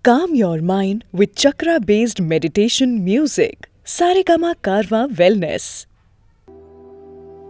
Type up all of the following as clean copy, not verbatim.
Calm your mind with chakra-based meditation music. Saregama Karwa Wellness.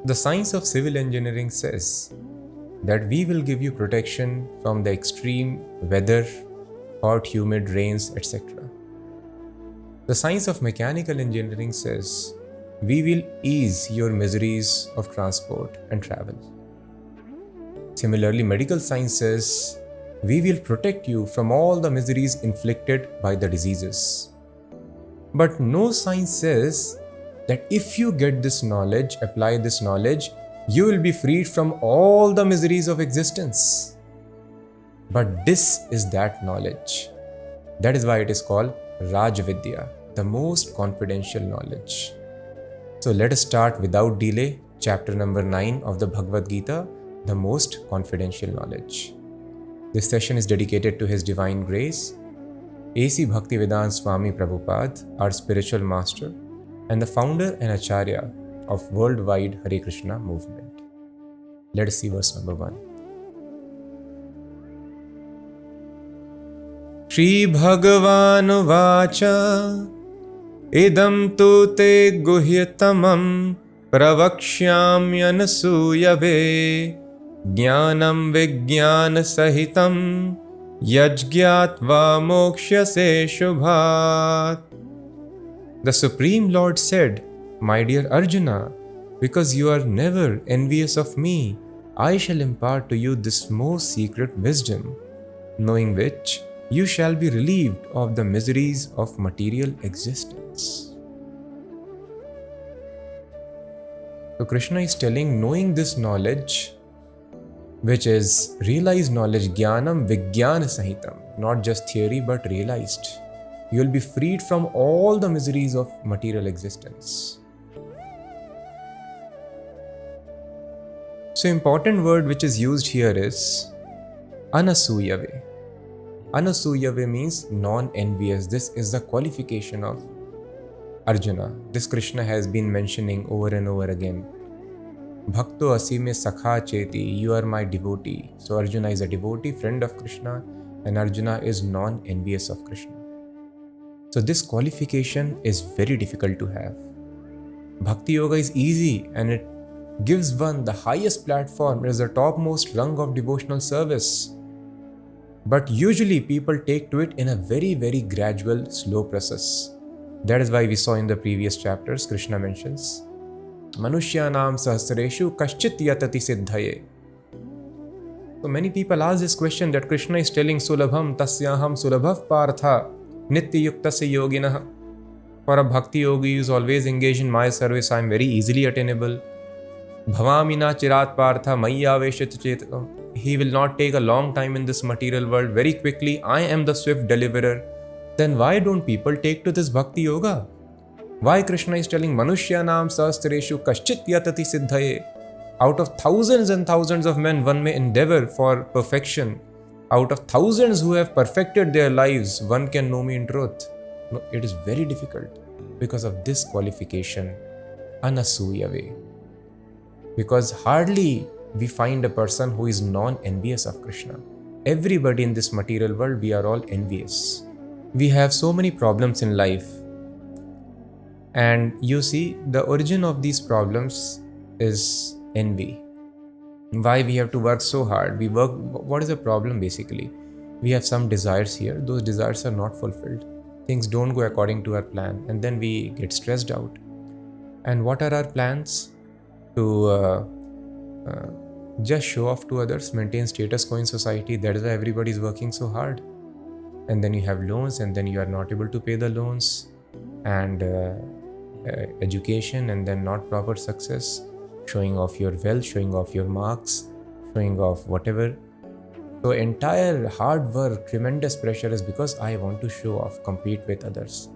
The science of civil engineering says that we will give you protection from the extreme weather, hot, humid rains, etc. The science of mechanical engineering says we will ease your miseries of transport and travel. Similarly, medical science says we will protect you from all the miseries inflicted by the diseases. But no science says that if you get this knowledge, apply this knowledge, you will be freed from all the miseries of existence. But this is that knowledge. That is why it is called Rajvidya, the most confidential knowledge. So let us start without delay, chapter number 9 of the Bhagavad Gita, the most confidential knowledge. This session is dedicated to His Divine Grace, A.C. Bhaktivedanta Swami Prabhupada, our spiritual master, and the founder and acharya of worldwide Hare Krishna movement. Let us see verse number 1. Shri Bhagavan Vacha Idam tu te guhyatamam pravakshyamyanasuyave Jnanam Vijnana Sahitam Yajgyatva Mokshase Shubhat. The Supreme Lord said, My dear Arjuna, because you are never envious of me, I shall impart to you this most secret wisdom, knowing which you shall be relieved of the miseries of material existence. So Krishna is telling, knowing this knowledge, which is realized knowledge, Jnanam Vijnana Sahitam, not just theory but realized, you will be freed from all the miseries of material existence. So important word which is used here is Anasuyave. Anasuyave means non-envious. This is the qualification of Arjuna. This Krishna has been mentioning over and over again. Bhakto asime sakha cheti, you are my devotee. So Arjuna is a devotee, friend of Krishna, and Arjuna is non-envious of Krishna. So this qualification is very difficult to have. Bhakti Yoga is easy and it gives one the highest platform. It is the topmost rung of devotional service. But usually people take to it in a very, very gradual, slow process. That is why we saw in the previous chapters, Krishna mentions, Manushyanam sahasreshu kaschit yatati siddhaye. So many people ask this question that Krishna is telling Sulabham tasyaham sulabhav partha nitya yuktasya yoginah. For a bhakti yogi who is always engaged in my service, I am very easily attainable. Bhavamina chirat partha maya veshit chetakam. He will not take a long time in this material world. Very quickly, I am the swift deliverer. Then why don't people take to this bhakti yoga? Why Krishna is telling Manushyanam sahasreshu kaschit yatati siddhaye? Out of thousands and thousands of men, one may endeavor for perfection. Out of thousands who have perfected their lives, one can know me in truth. No, it is very difficult because of this qualification, Anasuyave. Because hardly we find a person who is non-envious of Krishna. Everybody in this material world, we are all envious. We have so many problems in life. And you see, the origin of these problems is envy. Why we have to work so hard? What is the problem basically? We have some desires here. Those desires are not fulfilled. Things don't go according to our plan. And then we get stressed out. And what are our plans? To just show off to others, maintain status quo in society. That is why everybody is working so hard. And then you have loans, and then you are not able to pay the loans, and education, and then not proper success, showing off your wealth, showing off your marks, showing off whatever. So entire hard work, tremendous pressure is because I want to show off, compete with others.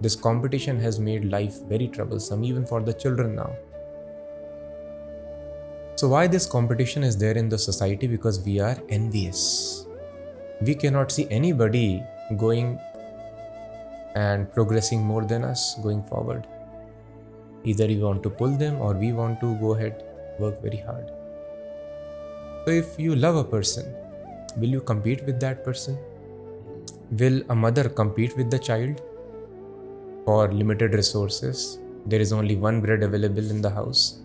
This competition has made life very troublesome, even for the children now. So why this competition is there in the society? Because we are envious. We cannot see anybody going and progressing more than us, going forward. Either we want to pull them or we want to go ahead, work very hard. So if you love a person, will you compete with that person? Will a mother compete with the child for limited resources? There is only one bread available in the house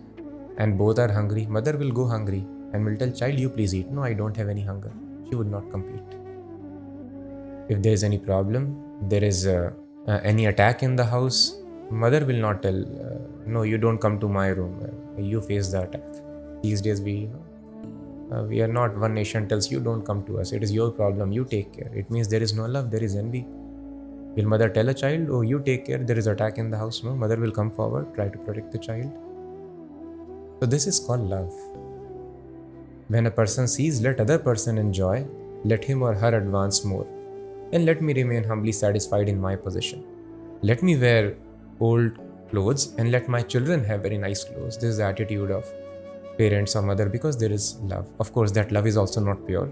and both are hungry. Mother will go hungry and will tell child, you please eat. No, I don't have any hunger. She would not compete. If there is any problem, there is any attack in the house, mother will not tell, no, you don't come to my room. You face the attack. These days we are not, one nation tells you don't come to us. It is your problem. You take care. It means there is no love. There is envy. Will mother tell a child, oh, you take care, there is attack in the house? No, mother will come forward, try to protect the child. So this is called love. When a person sees, let other person enjoy, let him or her advance more, and let me remain humbly satisfied in my position. Let me wear old clothes and let my children have very nice clothes. This is the attitude of parents or mother, because there is love. Of course, that love is also not pure.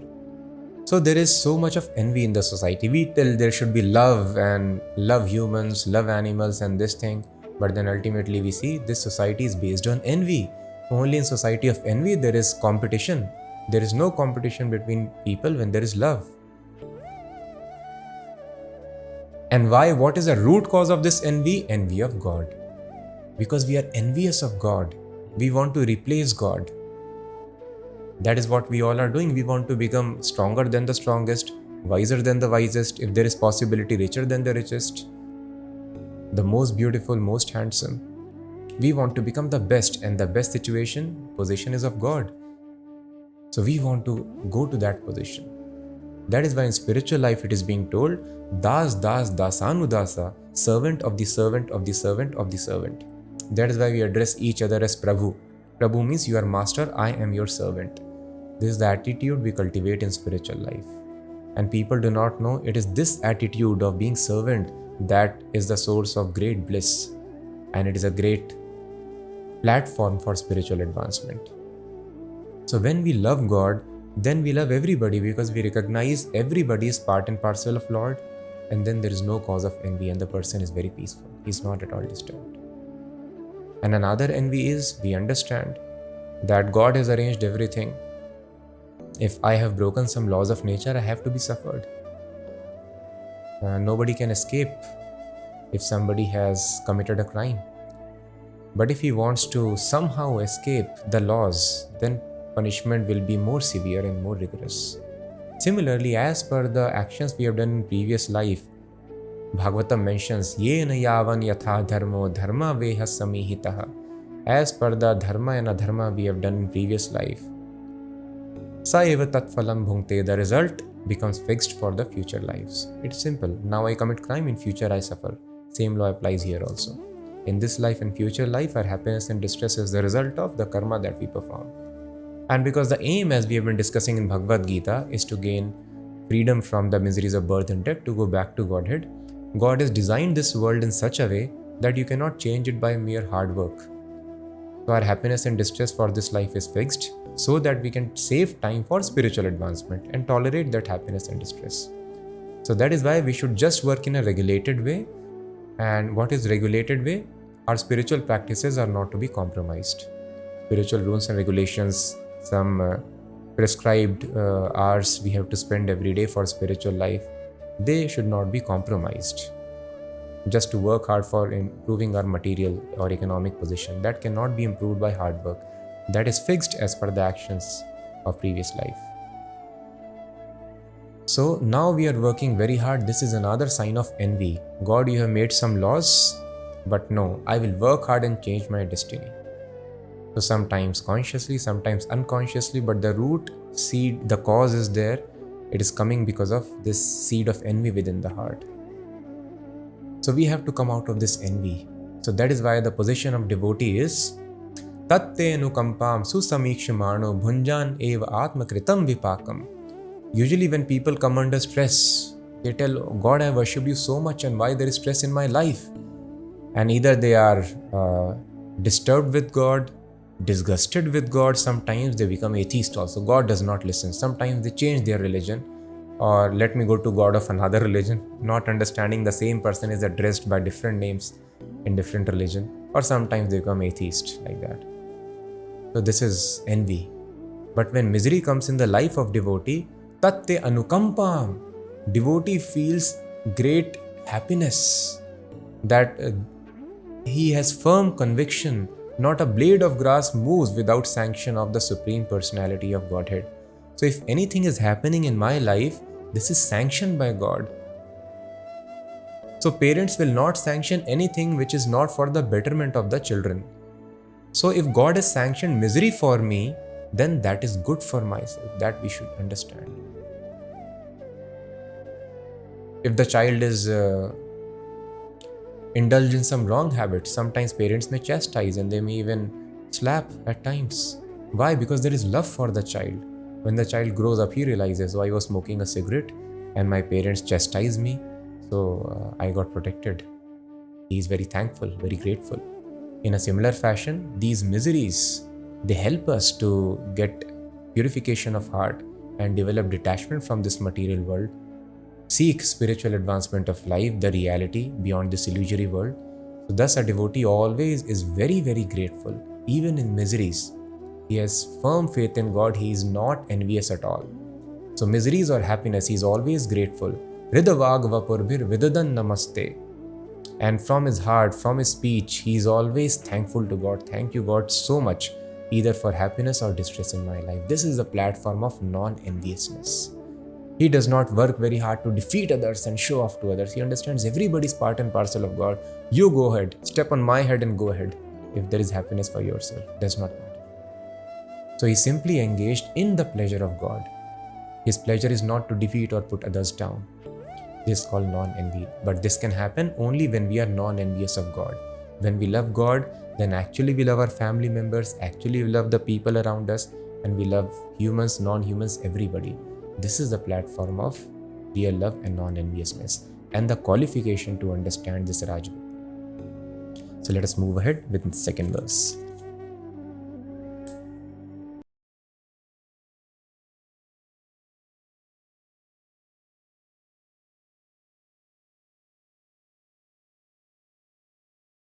So there is so much of envy in the society. We tell there should be love and love humans, love animals and this thing. But then ultimately we see this society is based on envy. Only in society of envy there is competition. There is no competition between people when there is love. And why? What is the root cause of this envy? Envy of God. Because we are envious of God. We want to replace God. That is what we all are doing. We want to become stronger than the strongest, wiser than the wisest, if there is possibility, richer than the richest, the most beautiful, most handsome. We want to become the best, and the best position is of God. So we want to go to that position. That is why in spiritual life it is being told, Das, Das, Dasanudasa, servant of the servant of the servant of the servant. That is why we address each other as Prabhu. Prabhu means you are master, I am your servant. This is the attitude we cultivate in spiritual life. And people do not know it is this attitude of being servant that is the source of great bliss. And it is a great platform for spiritual advancement. So when we love God, then we love everybody, because we recognize everybody is part and parcel of Lord. And then there is no cause of envy and the person is very peaceful. He is not at all disturbed. And another envy is we understand that God has arranged everything. If I have broken some laws of nature, I have to be suffered. Nobody can escape if somebody has committed a crime. But if he wants to somehow escape the laws, then punishment will be more severe and more rigorous. Similarly, as per the actions we have done in previous life, Bhagavatam mentions, Yena yavan yatha dharmo dharma veha samihitaha. As per the dharma and adharma we have done in previous life, sa eva tat phalam bhungte, the result becomes fixed for the future lives. It's simple. Now I commit crime, in future I suffer. Same law applies here also. In this life and future life, our happiness and distress is the result of the karma that we perform. And because the aim, as we have been discussing in Bhagavad Gita, is to gain freedom from the miseries of birth and death, to go back to Godhead, God has designed this world in such a way that you cannot change it by mere hard work. So our happiness and distress for this life is fixed, so that we can save time for spiritual advancement and tolerate that happiness and distress. So that is why we should just work in a regulated way. And what is regulated way? Our spiritual practices are not to be compromised. Spiritual rules and regulations, some prescribed hours we have to spend every day for spiritual life, they should not be compromised. Just to work hard for improving our material or economic position, that cannot be improved by hard work. That is fixed as per the actions of previous life. So now we are working very hard. This is another sign of envy. God, you have made some laws, but no, I will work hard and change my destiny. So sometimes consciously, sometimes unconsciously, but the root seed, the cause is there. It is coming because of this seed of envy within the heart. So we have to come out of this envy. So that is why the position of devotee is Tatte anukampam susamikshmano bhunjan eva atmakritam vipakam. Usually when people come under stress, they tell, God, I worship you so much, and why there is stress in my life? And either they are disturbed with God, disgusted with God. Sometimes they become atheist also. God does not listen. Sometimes they change their religion, or let me go to God of another religion, not understanding the same person is addressed by different names in different religion. Or sometimes they become atheist like that. So this is envy. But when misery comes in the life of devotee, tatte anukampam, devotee feels great happiness that he has firm conviction. Not a blade of grass moves without sanction of the Supreme Personality of Godhead. So if anything is happening in my life, this is sanctioned by God. So parents will not sanction anything which is not for the betterment of the children. So if God has sanctioned misery for me, then that is good for myself. That we should understand. If the child is indulged in some wrong habits, sometimes parents may chastise and they may even slap at times. Why? Because there is love for the child. When the child grows up, he realizes, oh, I was smoking a cigarette and my parents chastised me, so I got protected. He is very thankful, very grateful. In a similar fashion, these miseries, they help us to get purification of heart and develop detachment from this material world, seek spiritual advancement of life, the reality beyond this illusory world. So thus a devotee always is very, very grateful, even in miseries. He has firm faith in God, he is not envious at all. So miseries or happiness, he is always grateful. Ridavag vapurbhir vidadan namaste. And from his heart, from his speech, he is always thankful to God. Thank you, God, so much, either for happiness or distress in my life. This is the platform of non-enviousness. He does not work very hard to defeat others and show off to others. He understands everybody's part and parcel of God. You go ahead, step on my head and go ahead. If there is happiness for yourself, does not matter. So he simply engaged in the pleasure of God. His pleasure is not to defeat or put others down. This is called non-envy. But this can happen only when we are non-envious of God. When we love God, then actually we love our family members, actually we love the people around us, and we love humans, non-humans, everybody. This is the platform of real love and non-enviousness, and the qualification to understand this Rajguru. So let us move ahead with the second verse.